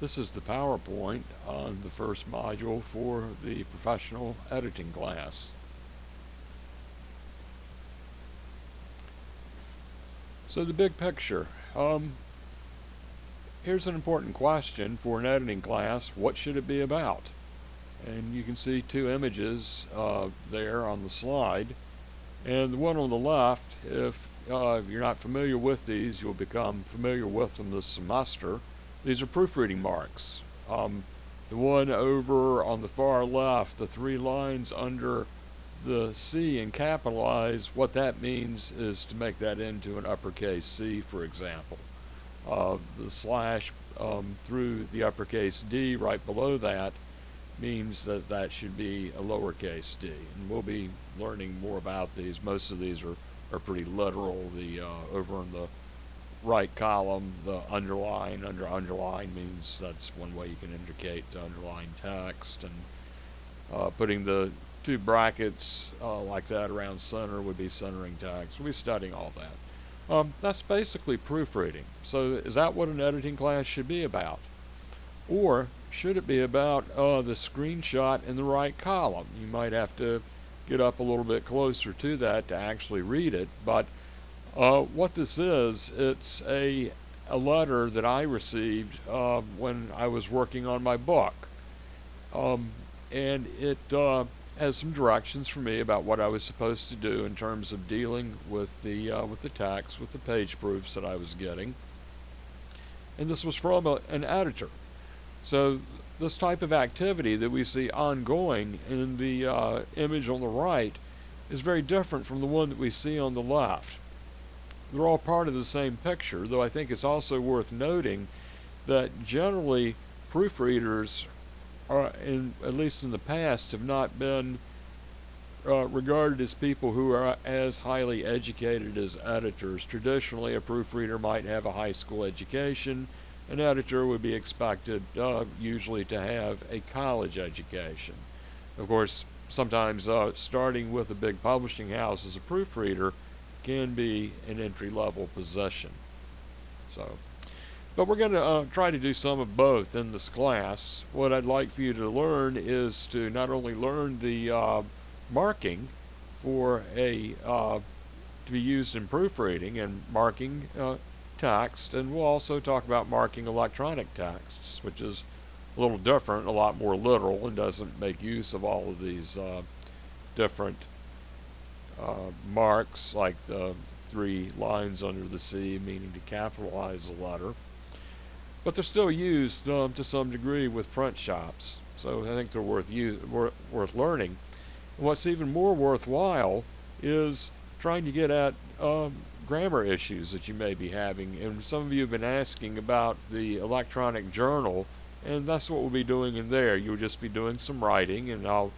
This is the PowerPoint on the first module for the professional editing class. So the big picture. Here's an important question for an editing class. What should it be about? And you can see two images there on the slide. And the one on the left, if you're not familiar with these, you'll become familiar with them this semester. These are proofreading marks. The one over on the far left, the three lines under the C and capitalize, what that means is to make that into an uppercase C, for example. The slash through the uppercase D right below that means that that should be a lowercase d. And we'll be learning more about these. Most of these are pretty literal. The over in the right column, the underline under underline means that's one way you can indicate to underline text, and putting the two brackets like that around center would be centering text. We'll be studying all that. That's basically proofreading. So is that what an editing class should be about? Or should it be about the screenshot in the right column? You might have to get up a little bit closer to that to actually read it, but what this is, it's a letter that I received when I was working on my book. And it has some directions for me about what I was supposed to do in terms of dealing with the text, with the page proofs that I was getting. And this was from an editor. So this type of activity that we see ongoing in the image on the right is very different from the one that we see on the left. They're all part of the same picture, though I think it's also worth noting that generally proofreaders are, at least in the past, have not been regarded as people who are as highly educated as editors. Traditionally, a proofreader might have a high school education. An editor would be expected usually to have a college education. Of course, sometimes starting with a big publishing house as a proofreader can be an entry-level position. But we're going to try to do some of both in this class. What I'd like for you to learn is to not only learn the marking for to be used in proofreading and marking text, and we'll also talk about marking electronic texts, which is a little different, a lot more literal, and doesn't make use of all of these different marks, like the three lines under the C, meaning to capitalize a letter. But they're still used to some degree with print shops, so I think they're worth learning. And what's even more worthwhile is trying to get at grammar issues that you may be having. And some of you have been asking about the electronic journal, and that's what we'll be doing in there. You'll just be doing some writing, and I'll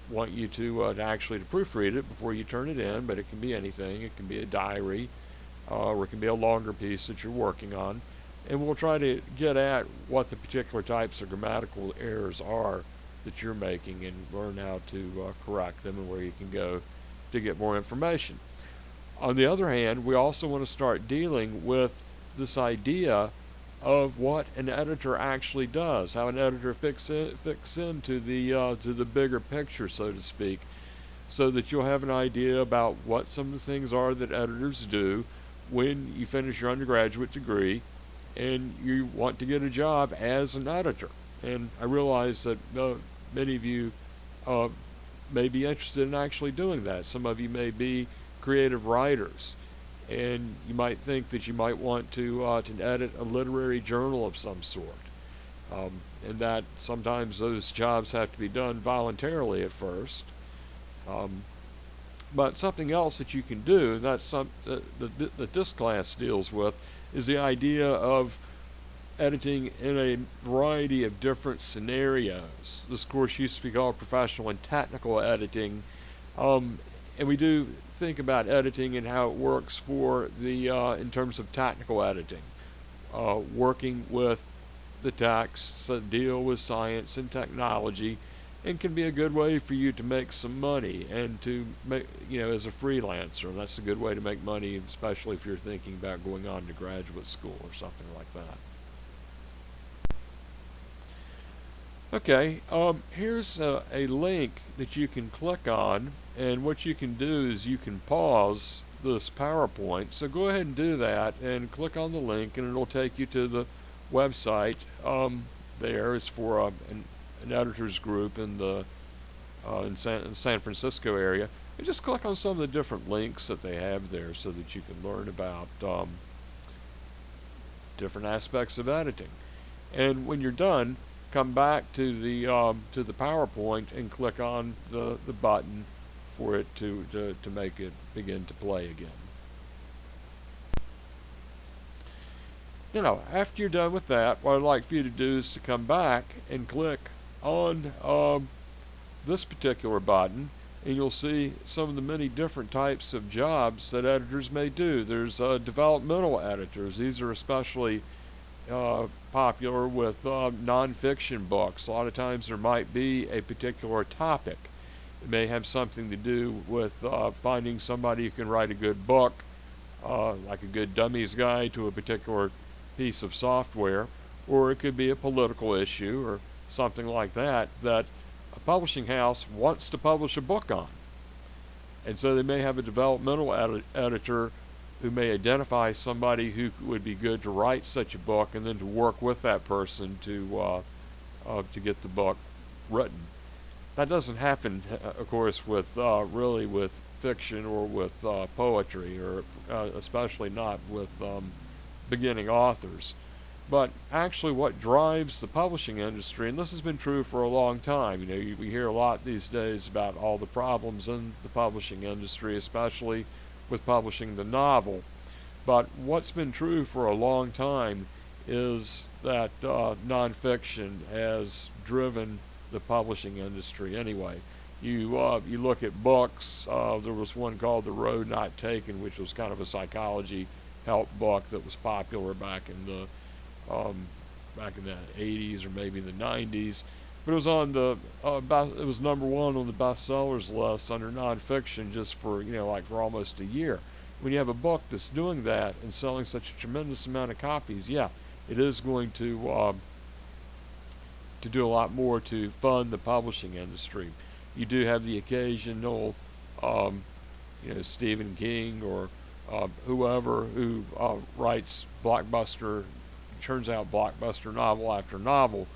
want you to actually proofread it before you turn it in, but it can be anything. It can be a diary, or it can be a longer piece that you're working on. And we'll try to get at what the particular types of grammatical errors are that you're making and learn how to correct them and where you can go to get more information. On the other hand, we also want to start dealing with this idea of what an editor actually does, how an editor fits into the bigger picture, so to speak, so that you'll have an idea about what some of the things are that editors do when you finish your undergraduate degree and you want to get a job as an editor. And I realize that many of you may be interested in actually doing that. Some of you may be creative writers, and you might think that you might want to edit a literary journal of some sort, and that sometimes those jobs have to be done voluntarily at first. But something else that you can do, and that's that this class deals with, is the idea of editing in a variety of different scenarios. This course used to be called Professional and Technical Editing, and we do think about editing and how it works for the in terms of technical editing, working with the texts that deal with science and technology, and can be a good way for you to make some money and to make, as a freelancer. That's a good way to make money, especially if you're thinking about going on to graduate school or something like that. Okay, here's a link that you can click on, and what you can do is you can pause this PowerPoint. So go ahead and do that and click on the link, and it'll take you to the website. There is for an editors group in the in San Francisco area. And just click on some of the different links that they have there so that you can learn about different aspects of editing. And when you're done, come back to the PowerPoint and click on the button for it to make it begin to play again. After you're done with that, what I'd like for you to do is to come back and click on this particular button, and you'll see some of the many different types of jobs that editors may do. There's developmental editors. These are especially popular with nonfiction books. A lot of times there might be a particular topic. It may have something to do with finding somebody who can write a good book, like a good dummy's guide to a particular piece of software, or it could be a political issue or something like that that a publishing house wants to publish a book on. And so they may have a developmental editor who may identify somebody who would be good to write such a book, and then to work with that person to get the book written. That doesn't happen, of course, with really with fiction or with poetry, or especially not with beginning authors. But actually, what drives the publishing industry, and this has been true for a long time. We hear a lot these days about all the problems in the publishing industry, especially with publishing the novel. But what's been true for a long time is that nonfiction has driven the publishing industry anyway. You look at books. There was one called The Road Not Taken, which was kind of a psychology help book that was popular back in the 80s or maybe the 90s. But it was on it was number one on the bestsellers list under nonfiction just for for almost a year. When you have a book that's doing that and selling such a tremendous amount of copies, yeah, it is going to do a lot more to fund the publishing industry. You do have the occasional, Stephen King or whoever who writes turns out blockbuster novel after novel,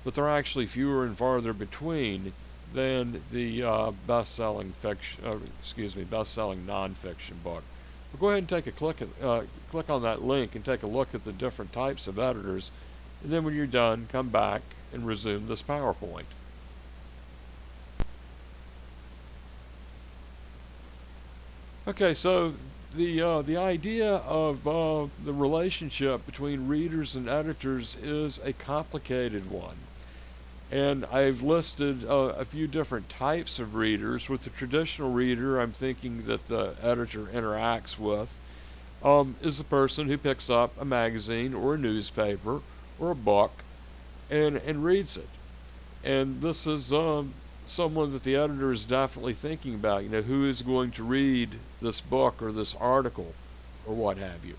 but they're actually fewer and farther between than the best-selling nonfiction book. But go ahead and take a click on that link and take a look at the different types of editors, and then when you're done, come back and resume this PowerPoint. Okay, so the idea of the relationship between readers and editors is a complicated one. And I've listed a few different types of readers. With the traditional reader, I'm thinking that the editor interacts with is the person who picks up a magazine or a newspaper or a book and reads it. And this is someone that the editor is definitely thinking about. Who is going to read this book or this article or what have you.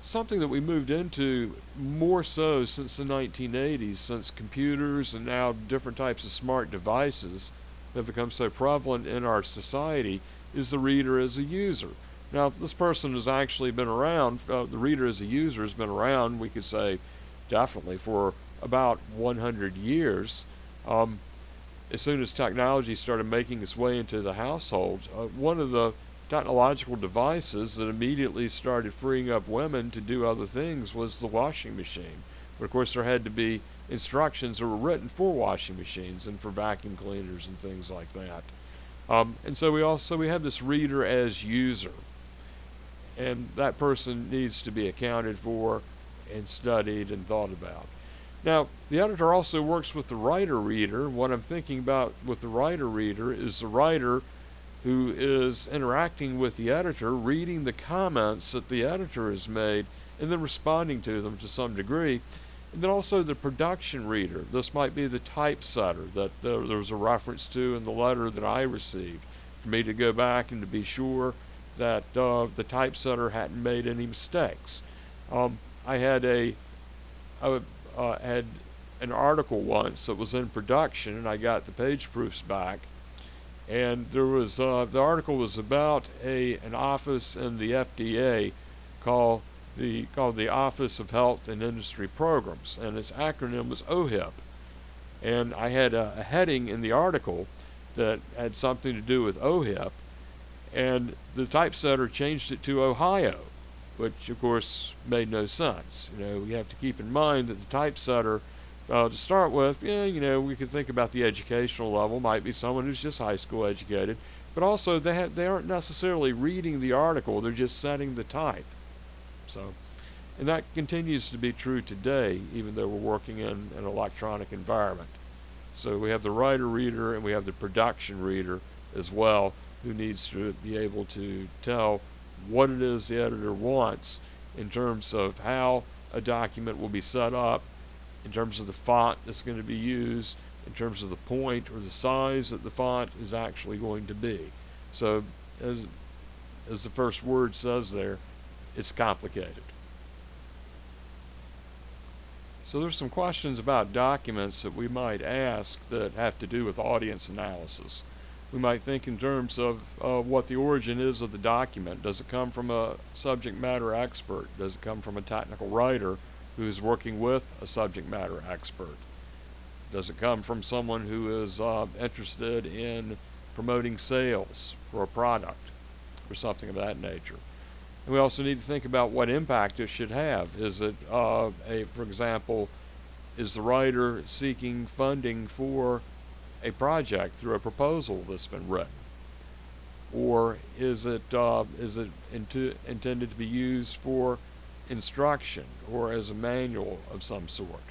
Something that we moved into more so since the 1980s, since computers and now different types of smart devices have become so prevalent in our society, is the reader as a user. Now, this person has actually been around, the reader as a user has been around, we could say, definitely for about 100 years. As soon as technology started making its way into the household, one of the technological devices that immediately started freeing up women to do other things was the washing machine. But of course, there had to be instructions that were written for washing machines and for vacuum cleaners and things like that. And so we have this reader as user, and that person needs to be accounted for and studied and thought about. Now, the editor also works with the writer-reader. What I'm thinking about with the writer-reader is the writer who is interacting with the editor, reading the comments that the editor has made, and then responding to them to some degree. And then also the production reader. This might be the typesetter that there was a reference to in the letter that I received, for me to go back and to be sure that the typesetter hadn't made any mistakes. I had an article once that was in production, and I got the page proofs back. And there was the article was about an office in the FDA called the Office of Health and Industry Programs, and its acronym was OHIP. And I had a heading in the article that had something to do with OHIP, and the typesetter changed it to Ohio, which of course made no sense. You have to keep in mind that the typesetter, to start with, we could think about the educational level, might be someone who's just high school educated, but also they aren't necessarily reading the article, they're just setting the type. So, and that continues to be true today, even though we're working in an electronic environment. So we have the writer reader and we have the production reader as well, who needs to be able to tell what it is the editor wants in terms of how a document will be set up, in terms of the font that's going to be used, in terms of the point or the size that the font is actually going to be. So as the first word says there, it's complicated. So there's some questions about documents that we might ask that have to do with audience analysis. We might think in terms of what the origin is of the document. Does it come from a subject matter expert? Does it come from a technical writer who's working with a subject matter expert? Does it come from someone who is interested in promoting sales for a product or something of that nature? And we also need to think about what impact it should have. Is it, for example, is the writer seeking funding for a project through a proposal that's been written? Or is it intended to be used for instruction or as a manual of some sort?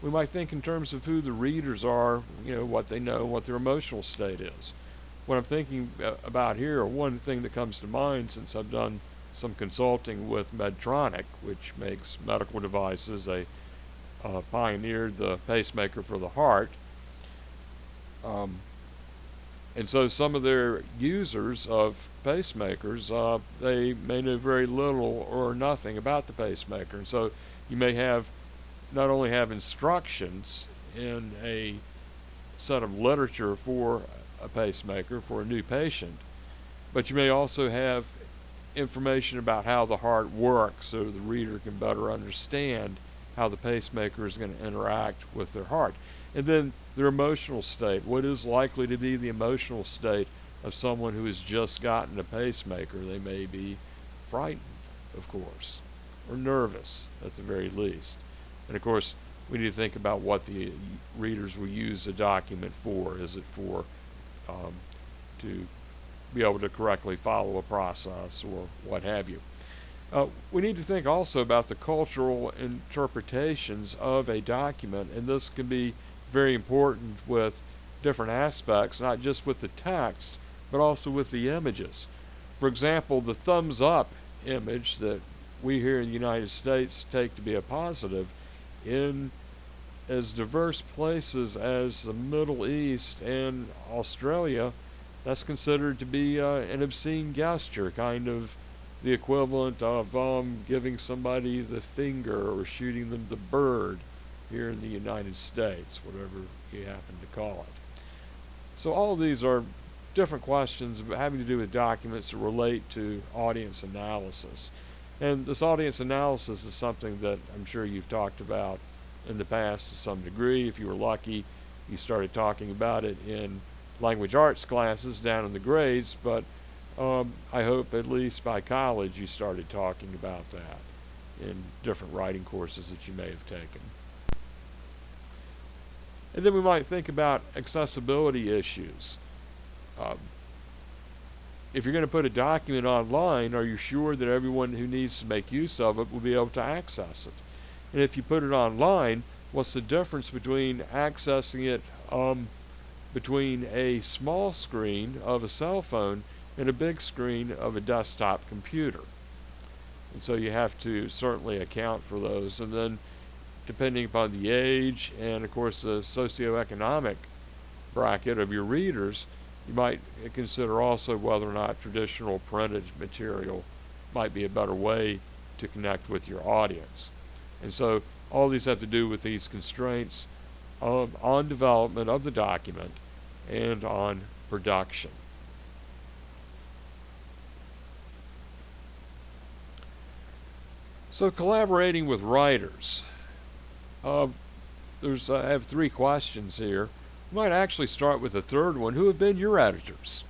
We might think in terms of who the readers are, what they know, what their emotional state is. What I'm thinking about here, one thing that comes to mind since I've done some consulting with Medtronic, which makes medical devices, they pioneered the pacemaker for the heart. And so some of their users of pacemakers, they may know very little or nothing about the pacemaker. And so you may not only have instructions in a set of literature for a pacemaker for a new patient, but you may also have information about how the heart works so the reader can better understand how the pacemaker is going to interact with their heart. And then their emotional state. What is likely to be the emotional state of someone who has just gotten a pacemaker? They may be frightened, of course, or nervous at the very least. And of course, we need to think about what the readers will use the document for. Is it for to be able to correctly follow a process or what have you? We need to think also about the cultural interpretations of a document, and this can be very important with different aspects, not just with the text, but also with the images. For example, the thumbs up image that we here in the United States take to be a positive, in as diverse places as the Middle East and Australia, that's considered to be an obscene gesture, kind of the equivalent of giving somebody the finger or shooting them the bird here in the United States, whatever you happen to call it. So all of these are different questions having to do with documents that relate to audience analysis. And this audience analysis is something that I'm sure you've talked about in the past to some degree. If you were lucky, you started talking about it in language arts classes down in the grades, but I hope at least by college you started talking about that in different writing courses that you may have taken. And then we might think about accessibility issues. If you're going to put a document online, are you sure that everyone who needs to make use of it will be able to access it? And if you put it online, what's the difference between accessing it between a small screen of a cell phone and a big screen of a desktop computer? And so you have to certainly account for those. And then depending upon the age and of course the socioeconomic bracket of your readers, you might consider also whether or not traditional printed material might be a better way to connect with your audience. And so All these have to do with these constraints on development of the document and on production. So collaborating with writers. I have 3 questions here. We might actually start with the third one. Who have been your editors?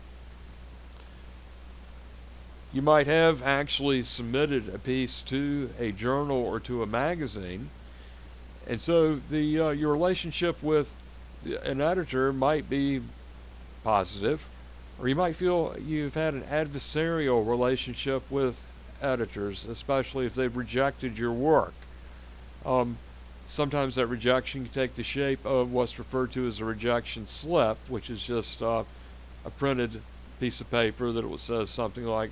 You might have actually submitted a piece to a journal or to a magazine, and so your relationship with an editor might be positive, or you might feel you've had an adversarial relationship with editors, especially if they've rejected your work. Sometimes that rejection can take the shape of what's referred to as a rejection slip, which is just a printed piece of paper that says something like,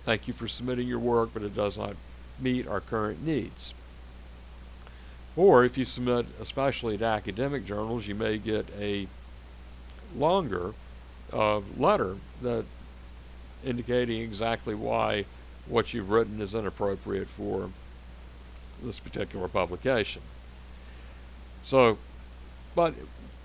"Thank you for submitting your work, but it does not meet our current needs." Or if you submit, especially to academic journals, you may get a longer letter that indicating exactly why what you've written is inappropriate for this particular publication. So, but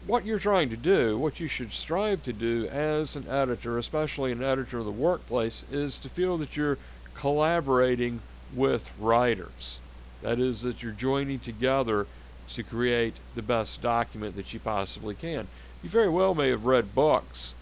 what you're trying to do, what you should strive to do as an editor, especially an editor in the workplace, is to feel that you're collaborating with writers. That is, that you're joining together to create the best document that you possibly can. You very well may have read books.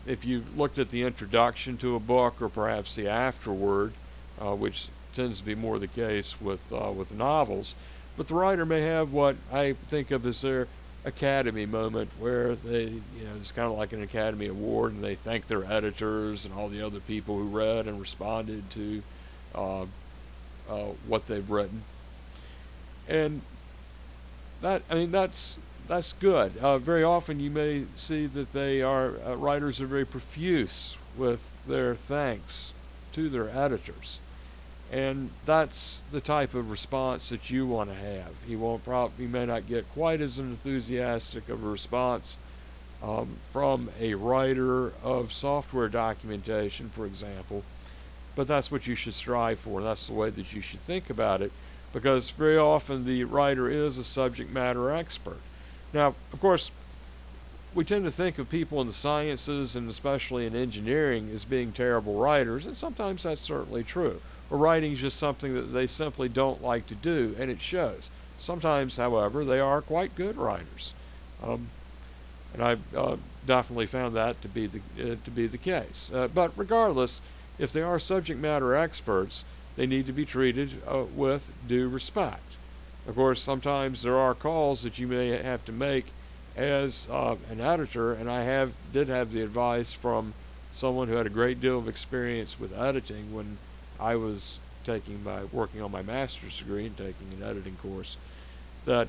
If you looked at the introduction to a book, or perhaps the afterword, which tends to be more the case with novels, but the writer may have what I think of as their Academy moment, where it's kind of like an Academy Award, and they thank their editors and all the other people who read and responded to what they've written. And that's good. Very often you may see that writers are very profuse with their thanks to their editors. And that's the type of response that you want to have. You may not get quite as enthusiastic of a response from a writer of software documentation, for example, but that's what you should strive for. That's the way that you should think about it, because very often the writer is a subject matter expert. Now, of course, we tend to think of people in the sciences and especially in engineering as being terrible writers, and sometimes that's certainly true. Or writing is just something that they simply don't like to do, and it shows. Sometimes, however, they are quite good writers, and I've definitely found that to be the case. But regardless, if they are subject matter experts, they need to be treated with due respect. Of course, sometimes there are calls that you may have to make as an editor, and I did have the advice from someone who had a great deal of experience with editing when I was working on my master's degree and taking an editing course, that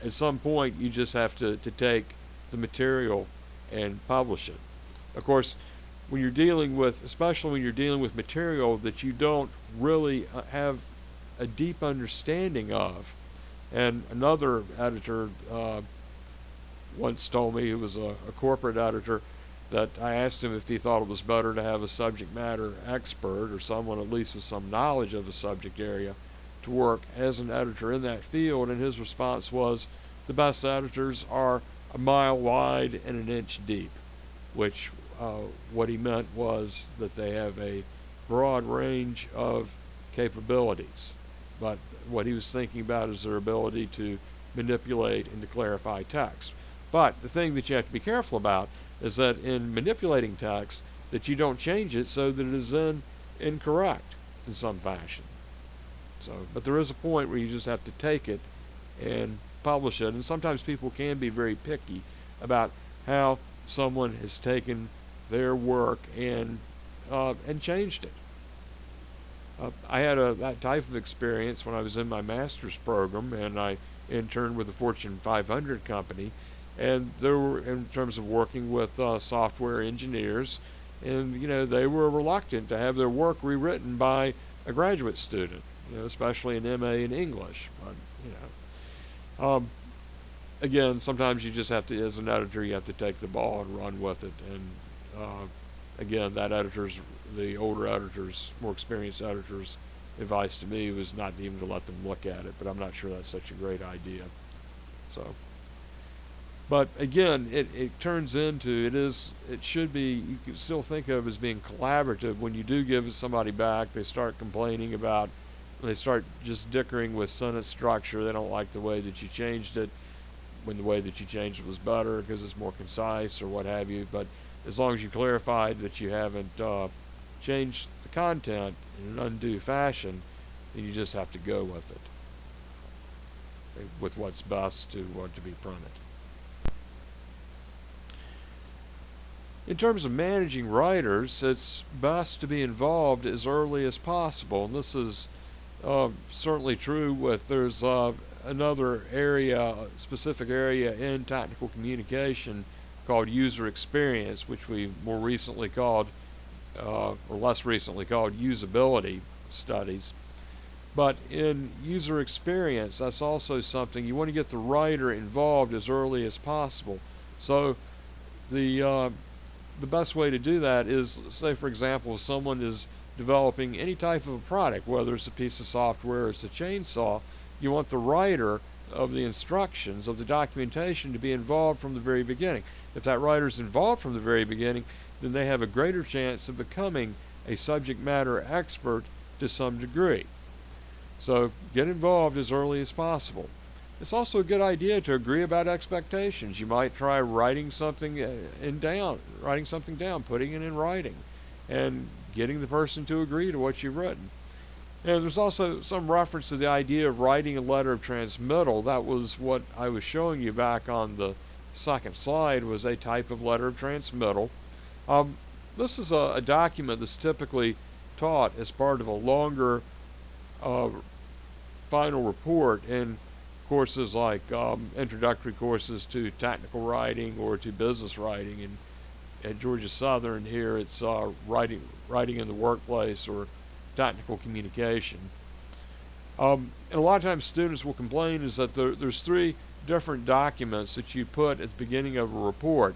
at some point you just have to take the material and publish it. Of course, especially when you're dealing with material that you don't really have a deep understanding of. And another editor once told me, who was a corporate editor, that I asked him if he thought it was better to have a subject matter expert, or someone at least with some knowledge of a subject area, to work as an editor in that field, and his response was, the best editors are a mile wide and an inch deep, which what he meant was that they have a broad range of capabilities, but what he was thinking about is their ability to manipulate and to clarify text. But the thing that you have to be careful about is that in manipulating text, that you don't change it so that it is then incorrect in some fashion. But there is a point where you just have to take it and publish it, and sometimes people can be very picky about how someone has taken their work and changed it. I had that type of experience when I was in my master's program, and I interned with a Fortune 500 company, and there were, in terms of working with software engineers, and they were reluctant to have their work rewritten by a graduate student, especially an MA in English. But again, sometimes you just have to, as an editor, you have to take the ball and run with it. And again, the older editors, more experienced editors, advice to me was not even to let them look at it, but I'm not sure that's such a great idea. So, but again, it turns into, it should be, you can still think of as being collaborative. When you do give somebody back, they start complaining about, they start just dickering with sentence structure. They don't like the way that you changed it, when the way that you changed it was better because it's more concise or what have you. But as long as you clarified that you haven't changed the content in an undue fashion, then you just have to go with it, with what's best to be printed. In terms of managing writers, it's best to be involved as early as possible, and this is certainly true with, there's another area, specific area in technical communication called user experience, which we more recently called, or less recently called, usability studies. But in user experience, that's also something you want to get the writer involved as early as possible. So the best way to do that is, say for example, if someone is developing any type of a product, whether it's a piece of software or it's a chainsaw, you want the writer of the instructions, of the documentation, to be involved from the very beginning. If that writer's involved from the very beginning, then they have a greater chance of becoming a subject matter expert to some degree. So get involved as early as possible. It's also a good idea to agree about expectations. You might try writing something down, putting it in writing, and getting the person to agree to what you've written. And there's also some reference to the idea of writing a letter of transmittal. That was what I was showing you back on the second slide, was a type of letter of transmittal. This is a document that's typically taught as part of a longer final report in courses like introductory courses to technical writing or to business writing. And at Georgia Southern here, it's writing in the workplace or technical communication. And a lot of times students will complain is that there's three different documents that you put at the beginning of a report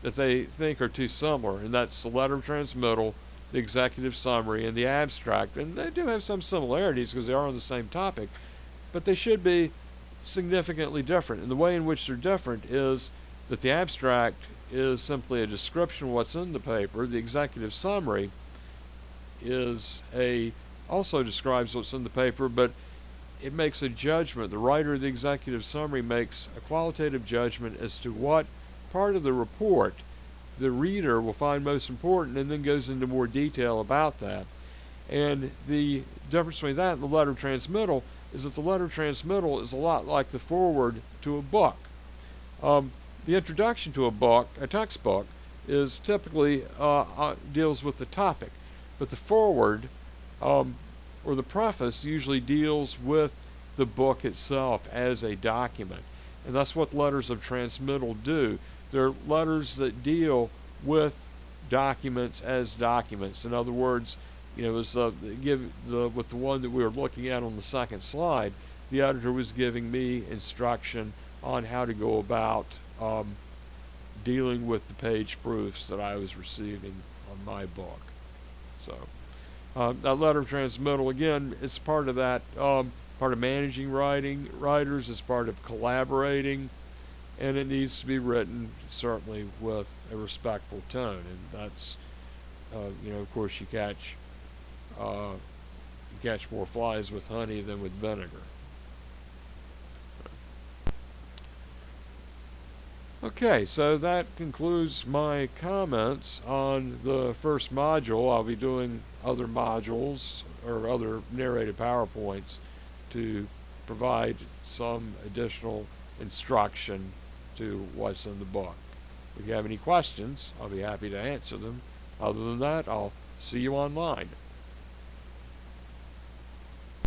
that they think are too similar, and that's the letter of transmittal, the executive summary, and the abstract. And they do have some similarities because they are on the same topic, but they should be significantly different. And the way in which they're different is that the abstract is simply a description of what's in the paper. The executive summary also describes what's in the paper, but it makes a judgment. The writer of the executive summary makes a qualitative judgment as to what part of the report the reader will find most important, and then goes into more detail about that. And the difference between that and the letter of transmittal is that the letter of transmittal is a lot like the foreword to a book. The introduction to a textbook, is typically deals with the topic, but the foreword or the preface usually deals with the book itself as a document, and that's what letters of transmittal do. They're letters that deal with documents as documents. In other words, with the one that we were looking at on the second slide, the editor was giving me instruction on how to go about dealing with the page proofs that I was receiving on my book. So that letter of transmittal, again, it's part of that, part of managing writers, it's part of collaborating, and it needs to be written certainly with a respectful tone. And that's, of course, you catch more flies with honey than with vinegar. Okay, so that concludes my comments on the first module. I'll be doing other modules or other narrated PowerPoints to provide some additional instruction to what's in the book. If you have any questions, I'll be happy to answer them. Other than that, I'll see you online.